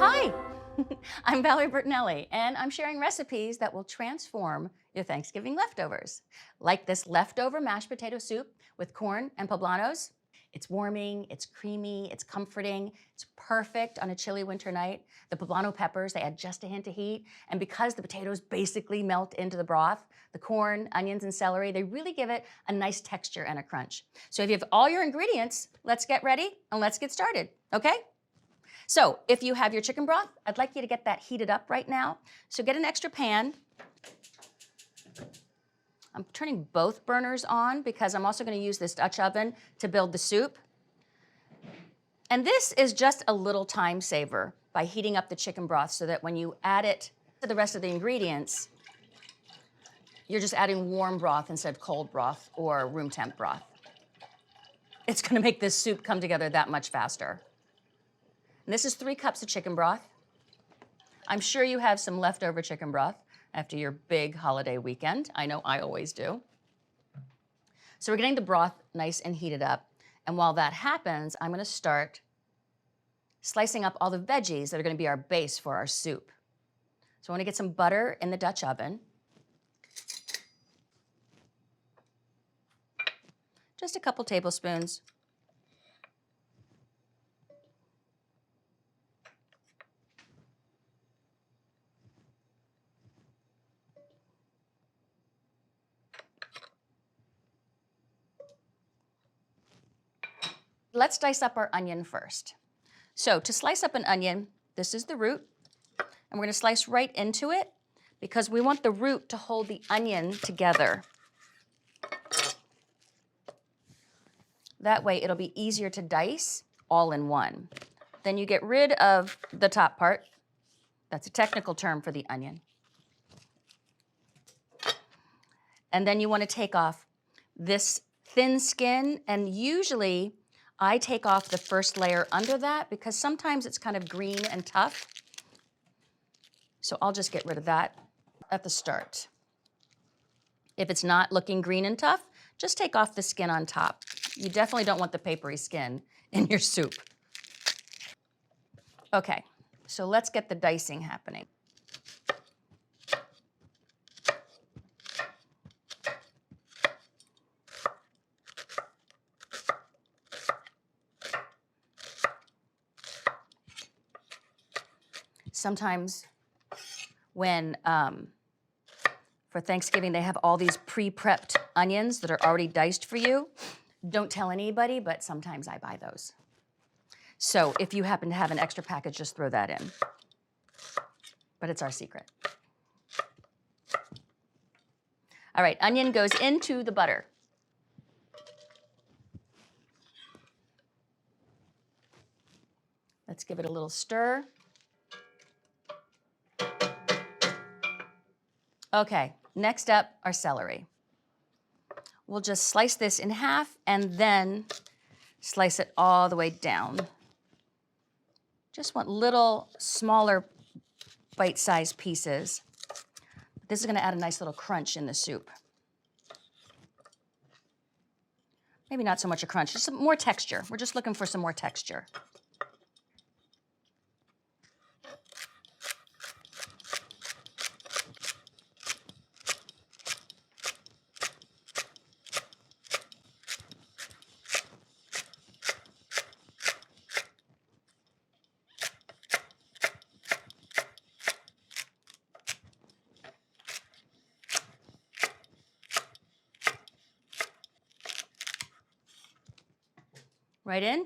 Hi, I'm Valerie Bertinelli, and I'm sharing recipes that will transform your Thanksgiving leftovers, like this leftover mashed potato soup with corn and poblanos. It's warming, it's creamy, it's comforting, it's perfect on a chilly winter night. The poblano peppers, they add just a hint of heat, and because the potatoes basically melt into the broth, the corn, onions, and celery, they really give it a nice texture and a crunch. So if you have all your ingredients, let's get ready and let's get started, okay? So if you have your chicken broth, I'd like you to get that heated up right now. So get an extra pan. I'm turning both burners on because I'm also going to use this Dutch oven to build the soup. And this is just a little time saver by heating up the chicken broth so that when you add it to the rest of the ingredients, you're just adding warm broth instead of cold broth or room temp broth. It's going to make this soup come together that much faster. And this is 3 cups of chicken broth. I'm sure you have some leftover chicken broth after your big holiday weekend. I know I always do. So we're getting the broth nice and heated up. And while that happens, I'm going to start slicing up all the veggies that are going to be our base for our soup. So I want to get some butter in the Dutch oven. Just a couple tablespoons. Let's dice up our onion first. So to slice up an onion, this is the root, and we're going to slice right into it because we want the root to hold the onion together. That way it'll be easier to dice all in one. Then you get rid of the top part. That's a technical term for the onion. And then you want to take off this thin skin, and usually I take off the first layer under that because sometimes it's kind of green and tough. So I'll just get rid of that at the start. If it's not looking green and tough, just take off the skin on top. You definitely don't want the papery skin in your soup. Okay, so let's get the dicing happening. Sometimes when, for Thanksgiving, they have all these pre-prepped onions that are already diced for you. Don't tell anybody, but sometimes I buy those. So if you happen to have an extra package, just throw that in. But it's our secret. All right, onion goes into the butter. Let's give it a little stir. Okay, next up, our celery. We'll just slice this in half and then slice it all the way down. Just want little, smaller, bite-sized pieces. This is going to add a nice little crunch in the soup. Maybe not so much a crunch, just some more texture. We're just looking for some more texture. Right in.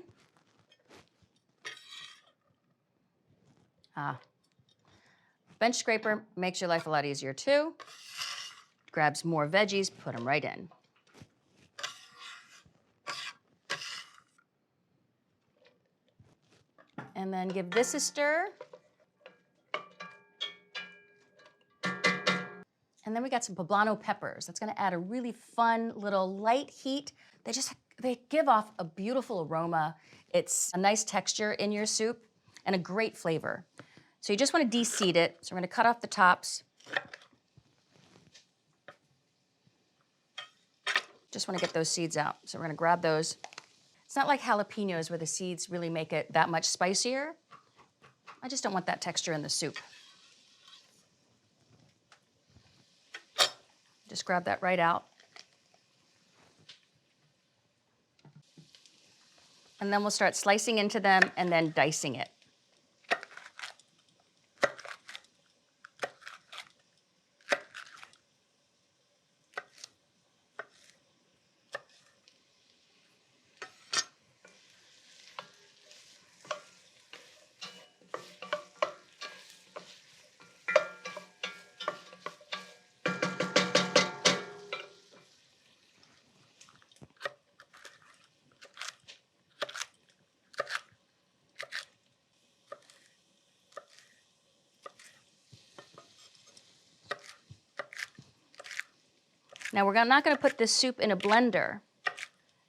Bench scraper makes your life a lot easier too. Grabs more veggies, put them right in. And then give this a stir. And then we got some poblano peppers. That's gonna add a really fun little light heat. They give off a beautiful aroma. It's a nice texture in your soup and a great flavor. So you just want to de-seed it. So we're going to cut off the tops. Just want to get those seeds out. So we're going to grab those. It's not like jalapenos where the seeds really make it that much spicier. I just don't want that texture in the soup. Just grab that right out. And then we'll start slicing into them and then dicing it. Now we're not going to put this soup in a blender,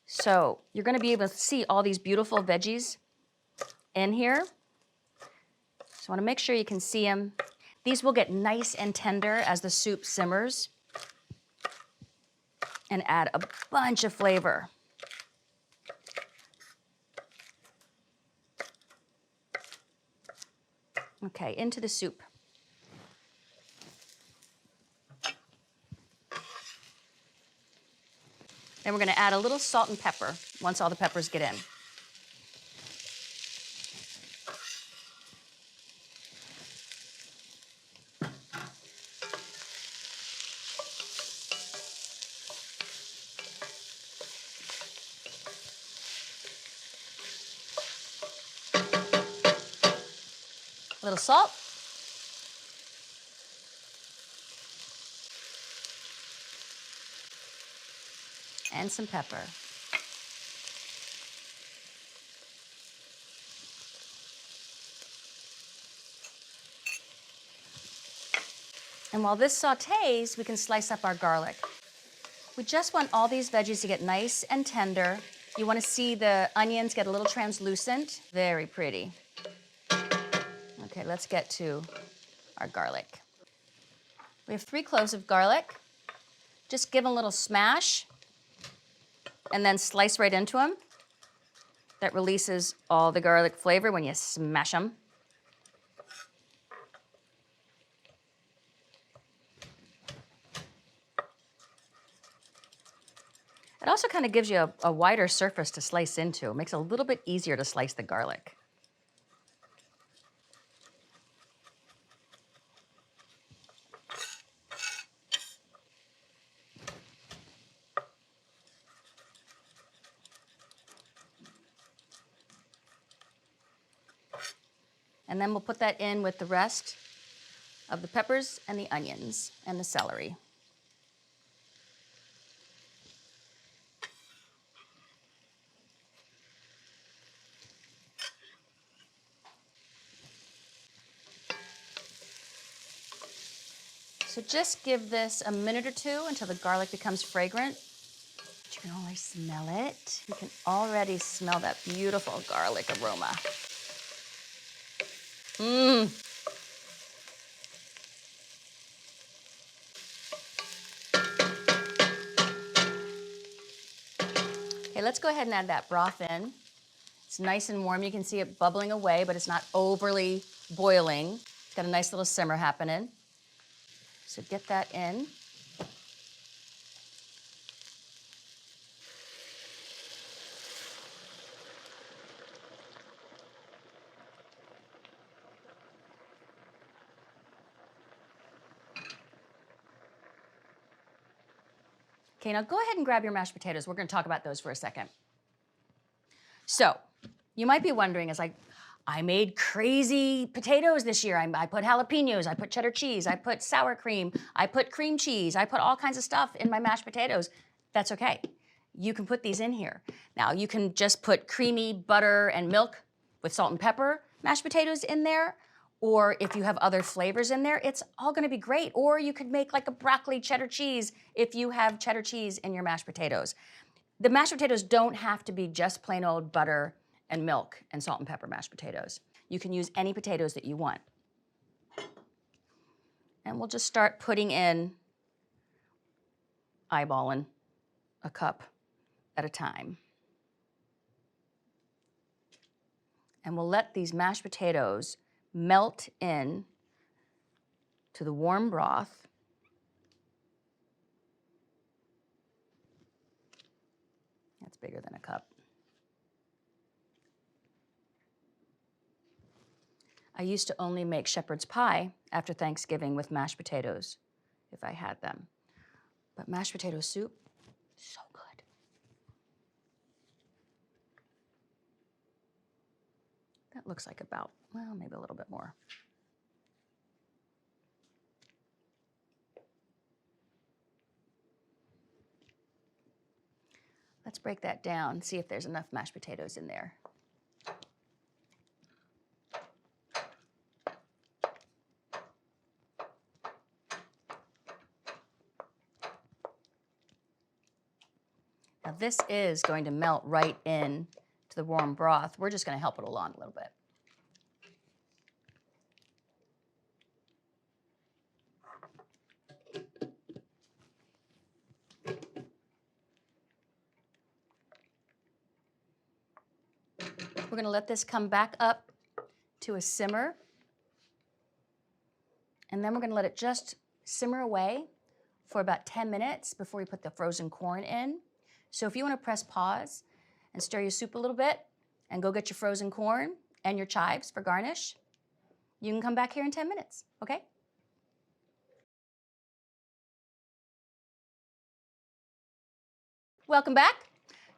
so you're going to be able to see all these beautiful veggies in here. So I want to make sure you can see them. These will get nice and tender as the soup simmers and add a bunch of flavor. Okay, into the soup. Then we're going to add a little salt and pepper once all the peppers get in. A little salt. And some pepper. And while this sautés, we can slice up our garlic. We just want all these veggies to get nice and tender. You want to see the onions get a little translucent. Very pretty. Okay, let's get to our garlic. We have 3 cloves of garlic. Just give them a little smash and then slice right into them. That releases all the garlic flavor when you smash them. It also kind of gives you a wider surface to slice into. It makes it a little bit easier to slice the garlic. And then we'll put that in with the rest of the peppers and the onions and the celery. So just give this a minute or 2 until the garlic becomes fragrant. But you can already smell it. You can already smell that beautiful garlic aroma. Mmm. Okay, let's go ahead and add that broth in. It's nice and warm. You can see it bubbling away, but it's not overly boiling. It's got a nice little simmer happening. So get that in. Okay, now go ahead and grab your mashed potatoes. We're going to talk about those for a second. So, you might be wondering, it's like, I made crazy potatoes this year. I put jalapenos, I put cheddar cheese, I put sour cream, I put cream cheese, I put all kinds of stuff in my mashed potatoes. That's okay. You can put these in here. Now, you can just put creamy butter and milk with salt and pepper mashed potatoes in there. Or if you have other flavors in there, it's all gonna be great. Or you could make like a broccoli cheddar cheese if you have cheddar cheese in your mashed potatoes. The mashed potatoes don't have to be just plain old butter and milk and salt and pepper mashed potatoes. You can use any potatoes that you want. And we'll just start putting in, eyeballing a cup at a time. And we'll let these mashed potatoes melt in to the warm broth. That's bigger than a cup. I used to only make shepherd's pie after Thanksgiving with mashed potatoes, if I had them. But mashed potato soup, so good. That looks like about, well, maybe a little bit more. Let's break that down, see if there's enough mashed potatoes in there. Now this is going to melt right in to the warm broth. We're just going to help it along a little bit. We're going to let this come back up to a simmer. And then we're going to let it just simmer away for about 10 minutes before we put the frozen corn in. So if you want to press pause and stir your soup a little bit and go get your frozen corn and your chives for garnish, you can come back here in 10 minutes, okay? Welcome back.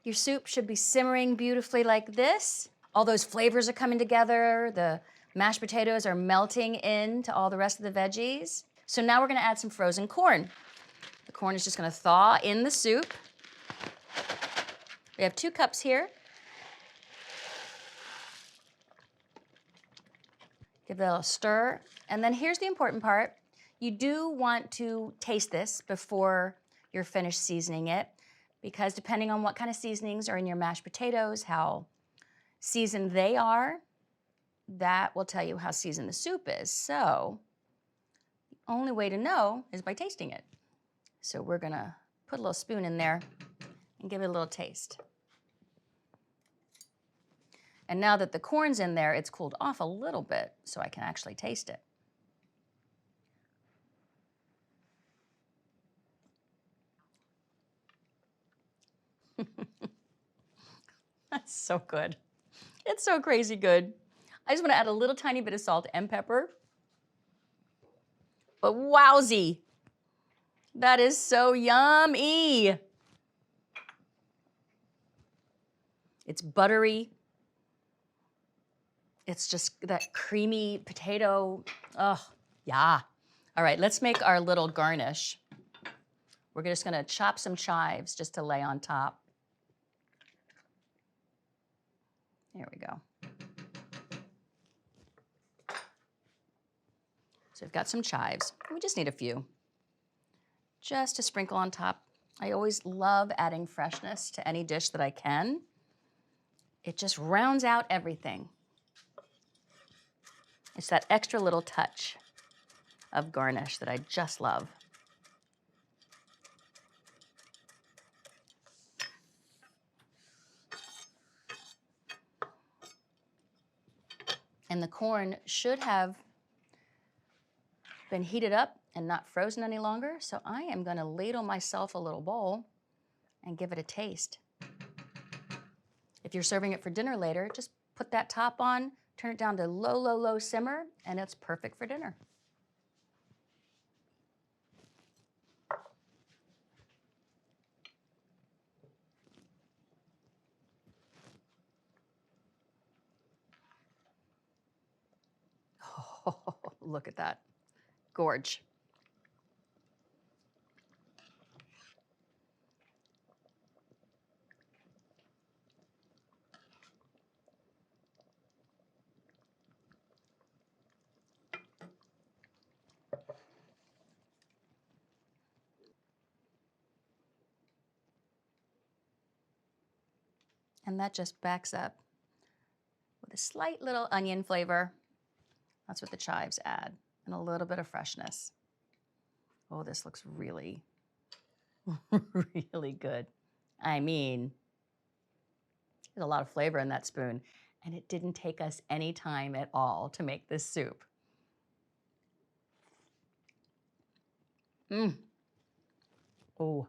Your soup should be simmering beautifully like this. All those flavors are coming together. The mashed potatoes are melting into all the rest of the veggies. So now we're going to add some frozen corn. The corn is just going to thaw in the soup. We have 2 cups here. Give that a stir. And then here's the important part. You do want to taste this before you're finished seasoning it, because depending on what kind of seasonings are in your mashed potatoes, how seasoned they are, that will tell you how seasoned the soup is. So the only way to know is by tasting it. So we're gonna put a little spoon in there and give it a little taste. And now that the corn's in there, it's cooled off a little bit so I can actually taste it. That's so good. It's so crazy good. I just want to add a little tiny bit of salt and pepper. But wowsy, that is so yummy. It's buttery. It's just that creamy potato. Oh, yeah. All right, let's make our little garnish. We're just gonna chop some chives just to lay on top. There we go. So we've got some chives. We just need a few, just to sprinkle on top. I always love adding freshness to any dish that I can. It just rounds out everything. It's that extra little touch of garnish that I just love. And the corn should have been heated up and not frozen any longer, so I am gonna ladle myself a little bowl and give it a taste. If you're serving it for dinner later, just put that top on, turn it down to low, low, low simmer, and it's perfect for dinner. Oh, look at that. Gorge. And that just backs up with a slight little onion flavor. That's what the chives add, and a little bit of freshness. Oh, this looks really, really good. I mean, there's a lot of flavor in that spoon. And it didn't take us any time at all to make this soup. Oh,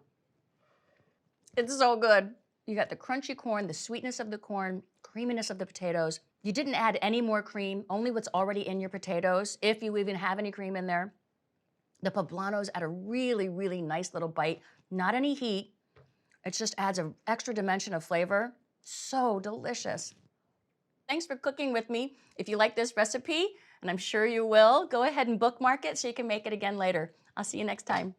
it's so good. You got the crunchy corn, the sweetness of the corn, creaminess of the potatoes. You didn't add any more cream, only what's already in your potatoes, if you even have any cream in there. The poblanos add a really, really nice little bite, not any heat. It just adds an extra dimension of flavor. So delicious. Thanks for cooking with me. If you like this recipe, and I'm sure you will, go ahead and bookmark it so you can make it again later. I'll see you next time.